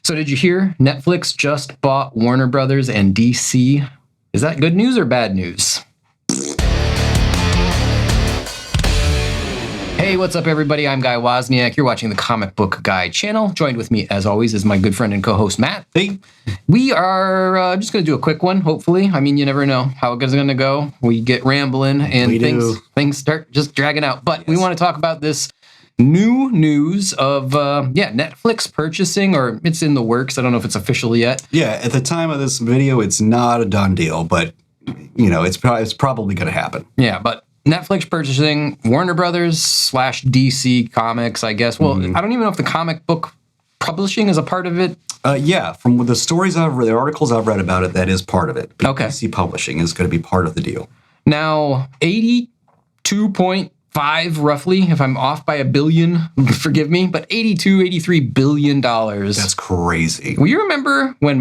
So did you hear Netflix just bought Warner Brothers and DC? Is that good news or bad news? Hey, what's up, everybody? I'm Guy Wozniak. You're watching the Comic Book Guy channel. Joined with me, as always, is my good friend and co-host, Matt. Hey. We are just going to do a quick one, hopefully. I mean, you never know how it's going to go. We get rambling and things start just dragging out. But we want to talk about this new news of, Netflix purchasing, or it's in the works. I don't know if it's official yet. Yeah, at the time of this video, it's not a done deal, but, you know, it's probably going to happen. Yeah, but Netflix purchasing Warner Brothers / DC Comics, I guess. Well, I don't even know if the comic book publishing is a part of it. Yeah, from the stories I've read, the articles I've read about it, that is part of it. Okay. DC Publishing is going to be part of the deal. Now, 82.5 roughly, if I'm off by a billion, forgive me, but $83 billion. That's crazy. Will you remember when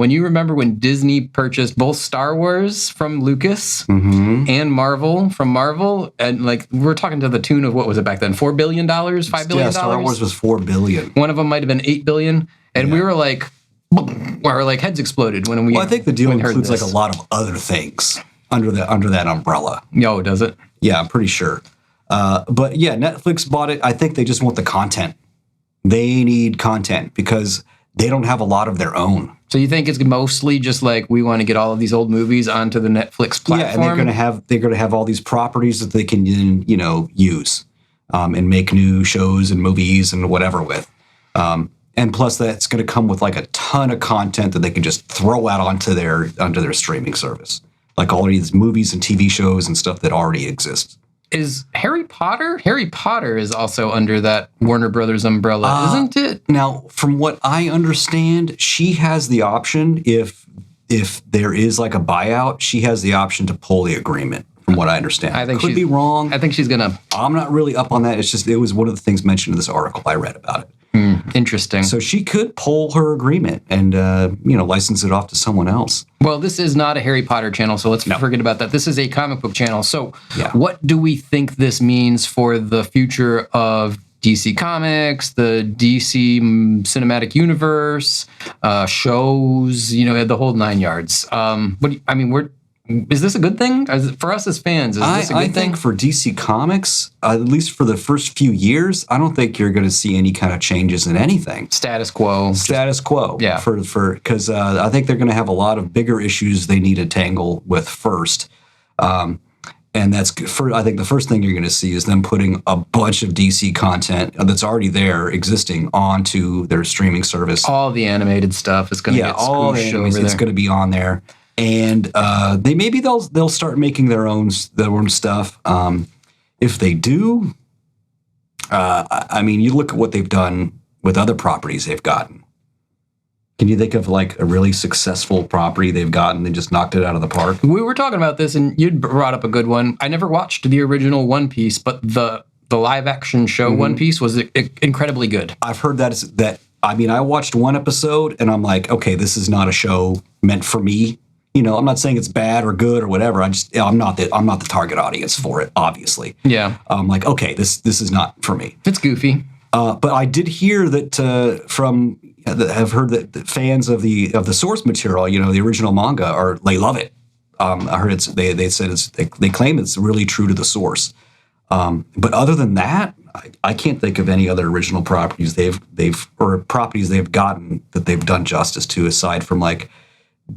you remember when Disney purchased both Star Wars from Lucas and Marvel from Marvel? And like, we're talking to the tune of, what was it back then? $4 billion, $5 billion? Yeah, Star Wars was $4 billion. One of them might have been $8 billion. And we were like, our like heads exploded when we. Well, I think the deal includes like a lot of other things under that umbrella. Yo, does it? Yeah, I'm pretty sure. But yeah, Netflix bought it. I think they just want the content. They need content because they don't have a lot of their own. So you think it's mostly just like, we want to get all of these old movies onto the Netflix platform? Yeah, and they're going to have all these properties that they can, you know, use and make new shows and movies and whatever with. And plus, that's going to come with like a ton of content that they can just throw out onto their streaming service, like all these movies and TV shows and stuff that already exist. Is Harry Potter? Harry Potter is also under that Warner Brothers umbrella, isn't it? Now, from what I understand, she has the option, if there is like a buyout, she has the option to pull the agreement, from what I understand. I think could be wrong. I think she's going to... I'm not really up on that. It's just, it was one of the things mentioned in this article I read about it. Interesting. So she could pull her agreement and, license it off to someone else. Well, this is not a Harry Potter channel, so let's forget about that. This is a comic book channel. So what do we think this means for the future of DC Comics, the DC cinematic universe, shows, the whole nine yards? Is this a good thing? For us as fans, is this a good thing? I think for DC Comics, at least for the first few years, I don't think you're going to see any kind of changes in anything. Status quo. Yeah. Because I think they're going to have a lot of bigger issues they need to tangle with first. And I think the first thing you're going to see is them putting a bunch of DC content that's already there, existing, onto their streaming service. All the animated stuff is going to get squished over there. It's going to be on there. And they'll start making their own stuff. If they do, you look at what they've done with other properties they've gotten. Can you think of like a really successful property they've gotten and just knocked it out of the park? We were talking about this, and you brought up a good one. I never watched the original One Piece, but the live action show One Piece was incredibly good. I've heard I watched one episode and I'm like, okay, this is not a show meant for me. I'm not saying it's bad or good or whatever. I'm not the target audience for it, obviously. Yeah. I'm like, okay, this is not for me. It's goofy. But I did hear that I've heard that the fans of the source material, the original manga, they love it. I heard they claim it's really true to the source. But other than that, I can't think of any other original properties properties they've gotten that they've done justice to, aside from like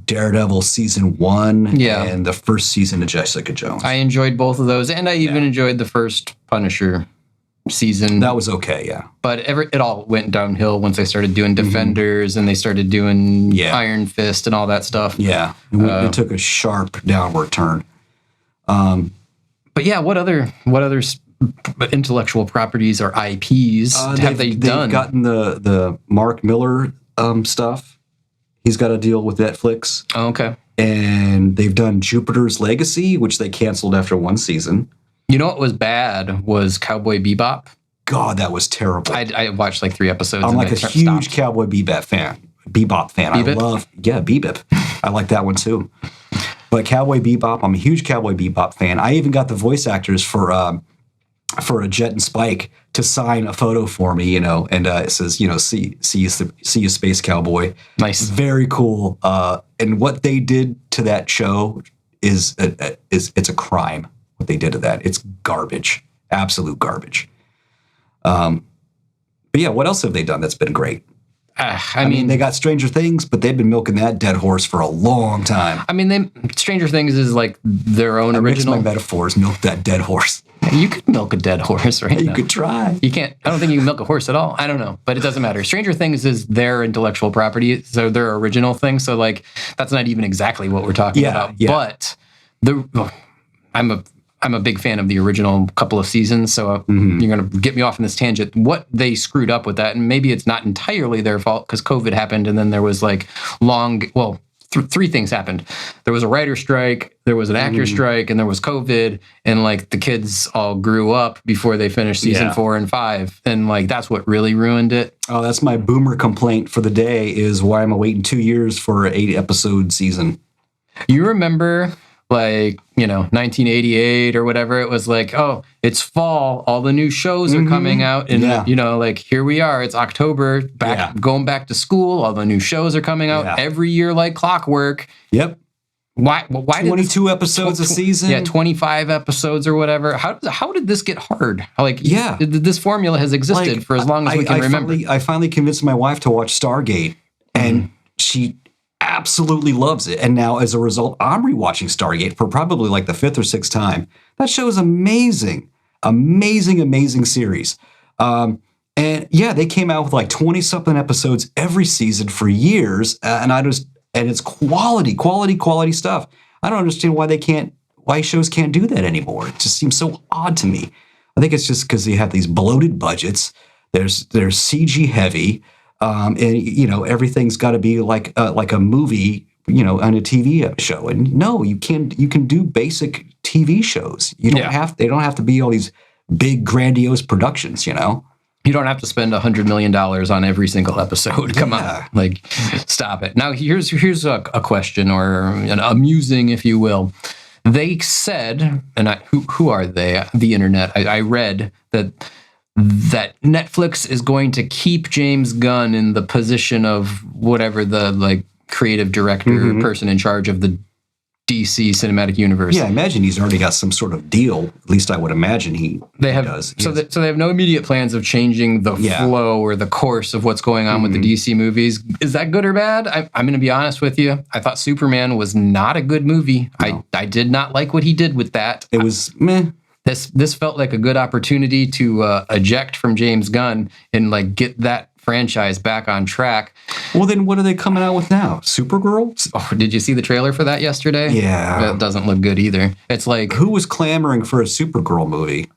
Daredevil season 1 and the first season of Jessica Jones. I enjoyed both of those, and I even enjoyed the first Punisher season. That was okay, yeah. But it all went downhill once they started doing Defenders and they started doing Iron Fist and all that stuff. Yeah, it took a sharp downward turn. But yeah, what other intellectual properties or IPs have they done? They've gotten the Mark Miller stuff. He's got a deal with Netflix. Oh, okay. And they've done Jupiter's Legacy, which they canceled after one season. You know what was bad was Cowboy Bebop. God, that was terrible. I watched like 3 episodes. I'm like a huge Cowboy Bebop fan. Bebop? Bebop. I like that one too. But Cowboy Bebop, I'm a huge Cowboy Bebop fan. I even got the voice actors for for a Jet and Spike to sign a photo for me, and it says, see you, Space Cowboy. Nice. Very cool. And what they did to that show is it's a crime. What they did to that. It's garbage. Absolute garbage. But yeah, what else have they done that's been great? I mean, they got Stranger Things, but they've been milking that dead horse for a long time. I mean, Stranger Things is like their own original. Mix my metaphors, milk that dead horse. You could milk a dead horse, right? You could try. You can't. I don't think you can milk a horse at all. I don't know, but it doesn't matter. Stranger Things is their intellectual property, so their original thing. So like, that's not even exactly what we're talking about. Yeah. But I'm a big fan of the original couple of seasons, so you're going to get me off in this tangent. What they screwed up with that, and maybe it's not entirely their fault because COVID happened, and then there was like three things happened. There was a writer strike, there was an actor strike, and there was COVID, and like the kids all grew up before they finished season 4 and 5, and like that's what really ruined it. Oh, that's my boomer complaint for the day is why am I waiting 2 years for an 8-episode season? You remember... 1988 or whatever, it was like, oh, it's fall, all the new shows are coming out, and like here we are, it's October, going back to school, all the new shows are coming out every year like clockwork. Yep. Why 22 episodes a season? Yeah, 25 episodes or whatever. How did this get hard? Like, this formula has existed for as long as we can remember. I finally convinced my wife to watch Stargate, and she absolutely loves it. And now, as a result, I'm rewatching Stargate for probably like the 5th or 6th time. That show is amazing. Amazing series. And yeah, they came out with like 20-something episodes every season for years. And it's quality stuff. I don't understand why shows can't do that anymore. It just seems so odd to me. I think it's just because they have these bloated budgets. They're CG heavy. And everything's got to be like a movie, on a TV show. And no, you can do basic TV shows. They don't have to be all these big grandiose productions. You don't have to spend $100 million on every single episode. Come on, like stop it. Now here's a question, or an amusing, if you will. They said, and who are they? The internet. I read that Netflix is going to keep James Gunn in the position of whatever the like creative director person in charge of the DC cinematic universe. Yeah, I imagine he's already got some sort of deal. At least I would imagine he does. So they have no immediate plans of changing the flow or the course of what's going on with the DC movies. Is that good or bad? I'm going to be honest with you. I thought Superman was not a good movie. No. I did not like what he did with that. It was meh. This felt like a good opportunity to eject from James Gunn and like get that franchise back on track. Well, then what are they coming out with now? Supergirl? Oh, did you see the trailer for that yesterday? Yeah. That doesn't look good either. It's like... Who was clamoring for a Supergirl movie?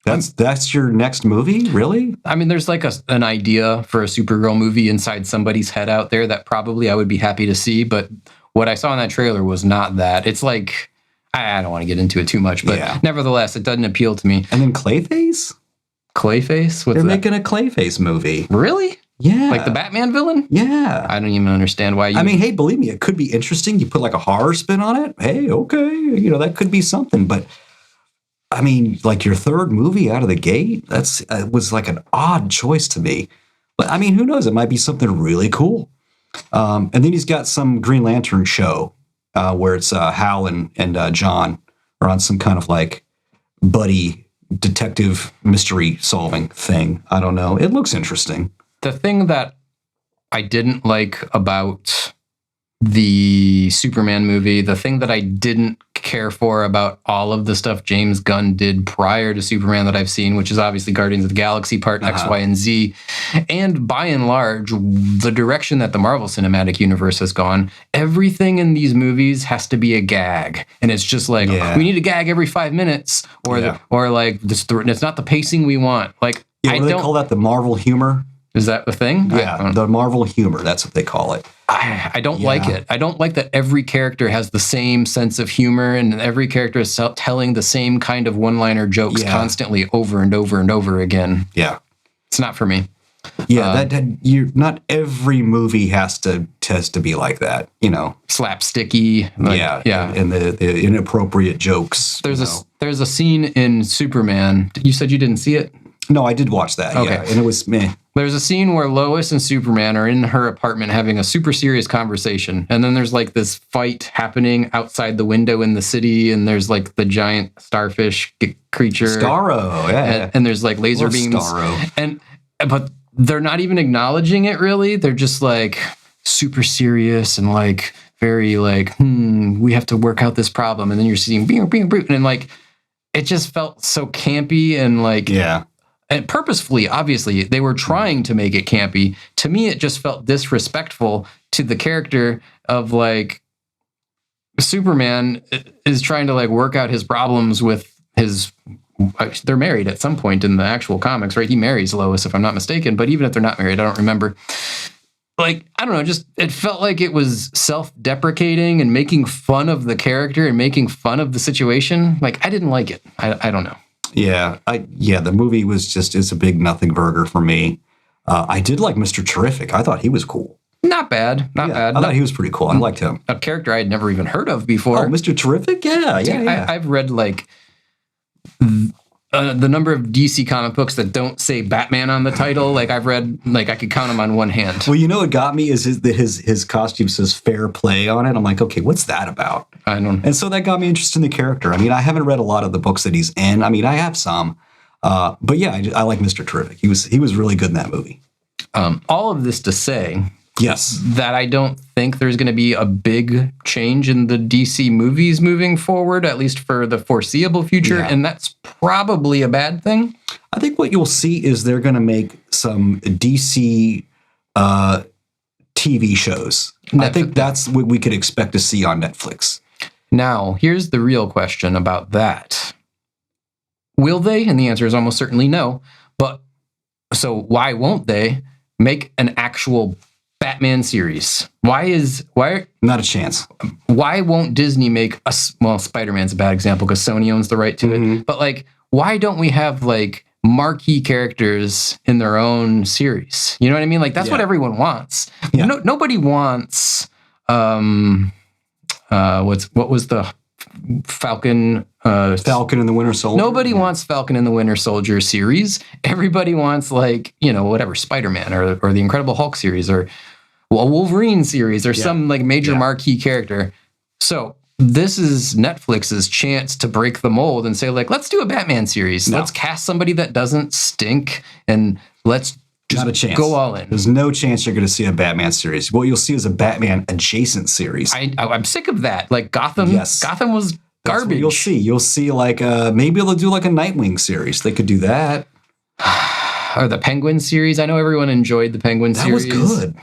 That's your next movie? Really? I mean, there's like an idea for a Supergirl movie inside somebody's head out there that probably I would be happy to see, but what I saw in that trailer was not that. It's like... I don't want to get into it too much, but nevertheless, it doesn't appeal to me. And then Clayface? Clayface? They're making a Clayface movie. Really? Yeah. Like the Batman villain? Yeah. I don't even understand why you... I mean, hey, believe me, it could be interesting. You put like a horror spin on it. Hey, okay. That could be something. But, I mean, like your third movie out of the gate, was like an odd choice to me. But, I mean, who knows? It might be something really cool. And then he's got some Green Lantern show. Where it's Hal and John are on some kind of like buddy detective mystery solving thing. I don't know. It looks interesting. The thing that I didn't like about the Superman movie, the thing that I didn't care for about all of the stuff James Gunn did prior to Superman that I've seen, which is obviously Guardians of the Galaxy Part X, Y, and Z, and by and large, the direction that the Marvel Cinematic Universe has gone, everything in these movies has to be a gag. And it's just like, we need a gag every 5 minutes, or like, it's not the pacing we want. Like, what do they call that? The Marvel humor? Is that the thing? Yeah, the Marvel humor. That's what they call it. I don't like it. I don't like that every character has the same sense of humor and every character is telling the same kind of one-liner jokes constantly over and over and over again. Yeah. It's not for me. Yeah, not every movie has to be like that, you know. Slapsticky. Yeah. And the inappropriate jokes. There's a scene in Superman. You said you didn't see it? No, I did watch that. Okay. Yeah, and it was meh. There's a scene where Lois and Superman are in her apartment having a super serious conversation. And then there's like this fight happening outside the window in the city. And there's like the giant starfish creature. Starro, yeah. And there's like laser beams. Starro. But they're not even acknowledging it really. They're just like super serious and like very like, we have to work out this problem. And then you're seeing and like, it just felt so campy and like, yeah. And purposefully, obviously, they were trying to make it campy. To me, it just felt disrespectful to the character of like Superman is trying to like work out his problems with his. They're married at some point in the actual comics, right? He marries Lois, if I'm not mistaken. But even if they're not married, I don't remember. Like, I don't know, just it felt like it was self-deprecating and making fun of the character and making fun of the situation. Like, I didn't like it. I don't know. Yeah, the movie it's a big nothing burger for me. I did like Mr. Terrific. I thought he was cool. Not bad. I thought he was pretty cool. I liked him. A character I had never even heard of before. Oh, Mr. Terrific? Yeah. I've read like the number of DC comic books that don't say Batman on the title. Like I've read, like I could count them on one hand. Well, you know what got me is his costume says fair play on it. I'm like, okay, what's that about? I don't. And so that got me interested in the character. I mean, I haven't read a lot of the books that he's in. I mean, I have some, but yeah, I like Mr. Terrific. He was really good in that movie. All of this to say, yes, that I don't think there's going to be a big change in the DC movies moving forward, at least for the foreseeable future. Yeah. And that's probably a bad thing. I think what you'll see is they're going to make some DC TV shows. I think that's what we could expect to see on Netflix. Now, here's the real question about that. Will they? And the answer is almost certainly no. But so why won't they make an actual Batman series? Why not a chance? Why won't Disney make Spider-Man's a bad example because Sony owns the right to it. But like, why don't we have like marquee characters in their own series? You know what I mean? Like that's what everyone wants. Yeah. Nobody wants what was the Falcon and the Winter Soldier. Nobody wants Falcon and the Winter Soldier series. Everybody wants like, whatever, Spider-Man or the Incredible Hulk series or a Wolverine series or some like major marquee character. So this is Netflix's chance to break the mold and say like, let's do a Batman series. No. Let's cast somebody that doesn't stink and let's just not a chance. Go all in. There's no chance you're going to see a Batman series. What you'll see is a Batman adjacent series. I'm sick of that. Like Gotham. Yes. Gotham was garbage. That's what you'll see. You'll see like maybe they'll do like a Nightwing series. They could do that. Or the Penguin series. I know everyone enjoyed the Penguin series. That was good.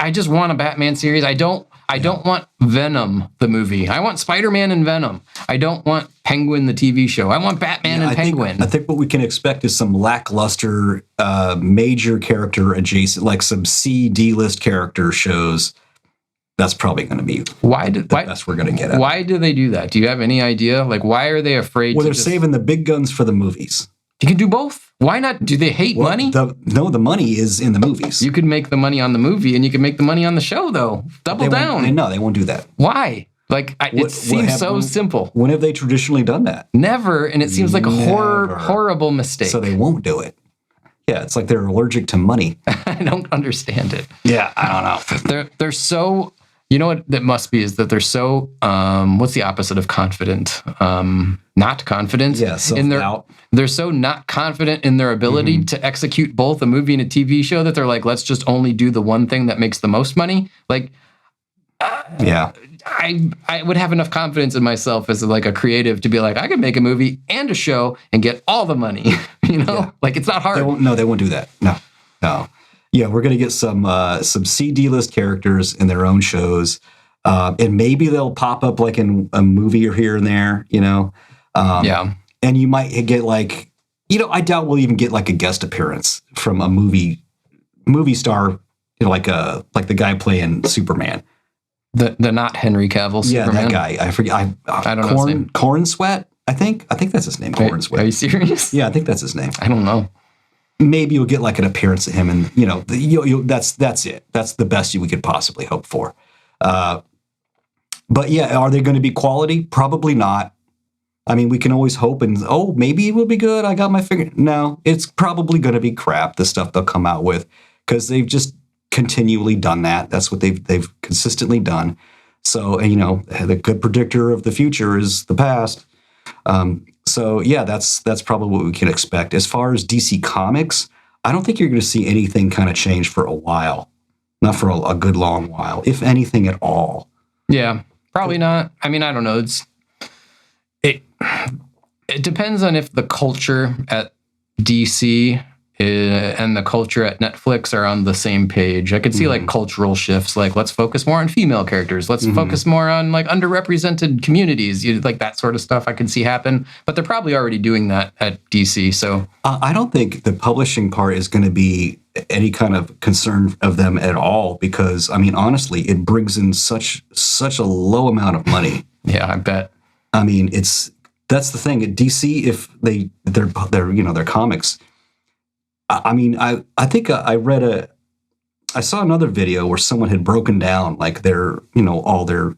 I just want a Batman series. I don't want Venom, the movie. I want Spider-Man and Venom. I don't want Penguin, the TV show. I want Batman and Penguin. I think what we can expect is some lackluster, major character adjacent, like some D-list character shows. That's probably going to be the best we're going to get at. Why do they do that? Do you have any idea? Like, why are they afraid they're saving the big guns for the movies. You can do both. Why not? Do they hate money? The money is in the movies. You could make the money on the movie and you can make the money on the show, though. Double down. No, they won't do that. Why? Like, it seems so simple. When have they traditionally done that? Never, and it seems like a horrible mistake. So they won't do it. Yeah, it's like they're allergic to money. I don't understand it. Yeah, I don't know. They're so... You know what that must be is that they're so, what's the opposite of confident? Not confident. Yeah, self-doubt. They're so not confident in their ability to execute both a movie and a TV show that they're like, let's just only do the one thing that makes the most money. Like, I would have enough confidence in myself as like a creative to be like, I could make a movie and a show and get all the money, Like it's not hard. They won't do that. No. Yeah, we're going to get some D-list characters in their own shows, and maybe they'll pop up like in a movie or here and there, And you might get like, I doubt we'll even get like a guest appearance from a movie star, like the guy playing Superman. The not Henry Cavill Superman. Yeah, that guy. I forget. I don't know his name. Corn Sweat. I think that's his name. Corn Sweat. Are you serious? Yeah, I think that's his name. I don't know. maybe you'll get like an appearance of him, and that's it. That's the best we could possibly hope for. But yeah, are they going to be quality? Probably not. I mean, we can always hope and, maybe it will be good. I got my finger. No, it's probably going to be crap, the stuff they'll come out with, because they've just continually done that. That's what they've consistently done. So, the good predictor of the future is the past. So yeah, that's probably what we can expect. As far as DC Comics, I don't think you're going to see anything kind of change for a while. Not for a good long while, if anything at all. Yeah, probably not. I mean, I don't know. It depends on if the culture at DC and the culture at Netflix are on the same page. I could see like cultural shifts, like let's focus more on female characters. Let's focus more on like underrepresented communities, like that sort of stuff I can see happen. But they're probably already doing that at DC. So I don't think the publishing part is going to be any kind of concern of them at all, because I mean, honestly, it brings in such a low amount of money. Yeah, I bet. I mean, that's the thing at DC. If their comics. I mean, I think I saw another video where someone had broken down like their, all their,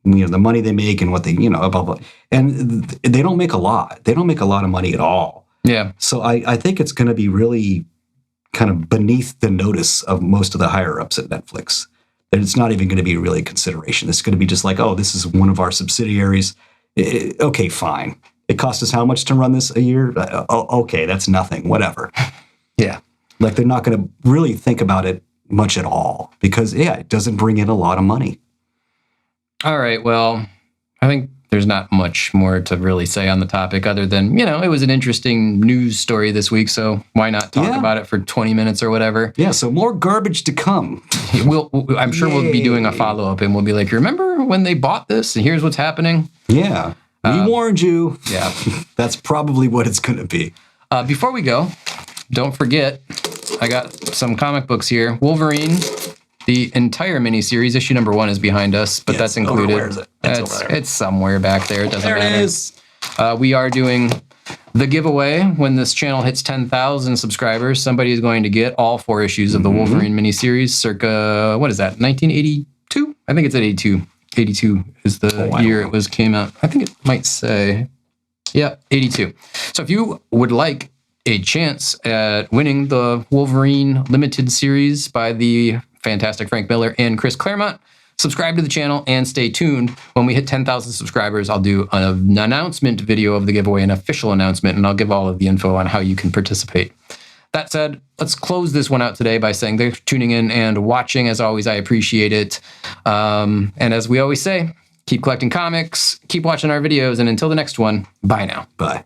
the money they make and what they, blah, blah. And they don't make a lot. They don't make a lot of money at all. Yeah. So I think it's going to be really kind of beneath the notice of most of the higher ups at Netflix. And it's not even going to be really a consideration. It's going to be just like, this is one of our subsidiaries. Okay, fine. It cost us how much to run this a year? Okay, that's nothing. Whatever. Yeah. Like they're not going to really think about it much at all because, it doesn't bring in a lot of money. All right. Well, I think there's not much more to really say on the topic other than, it was an interesting news story this week. So why not talk about it for 20 minutes or whatever? Yeah. So more garbage to come. I'm sure we'll be doing a follow-up and we'll be like, remember when they bought this and here's what's happening? Yeah. We warned you. Yeah. That's probably what it's going to be. Before we go, don't forget, I got some comic books here. Wolverine, the entire miniseries, issue number 1 is behind us, but that's included. Where is it? It's somewhere back there. It doesn't matter. There it is. We are doing the giveaway. When this channel hits 10,000 subscribers, somebody is going to get all 4 issues of the Wolverine miniseries circa, what is that, 1982? I think it's at 82. 82 is the year it came out. I think it might say, 82. So if you would like a chance at winning the Wolverine limited series by the fantastic Frank Miller and Chris Claremont, subscribe to the channel and stay tuned. When we hit 10,000 subscribers, I'll do an announcement video of the giveaway, an official announcement, and I'll give all of the info on how you can participate. That said, let's close this one out today by saying thanks for tuning in and watching. As always, I appreciate it. And as we always say, keep collecting comics, keep watching our videos, and until the next one, bye now. Bye.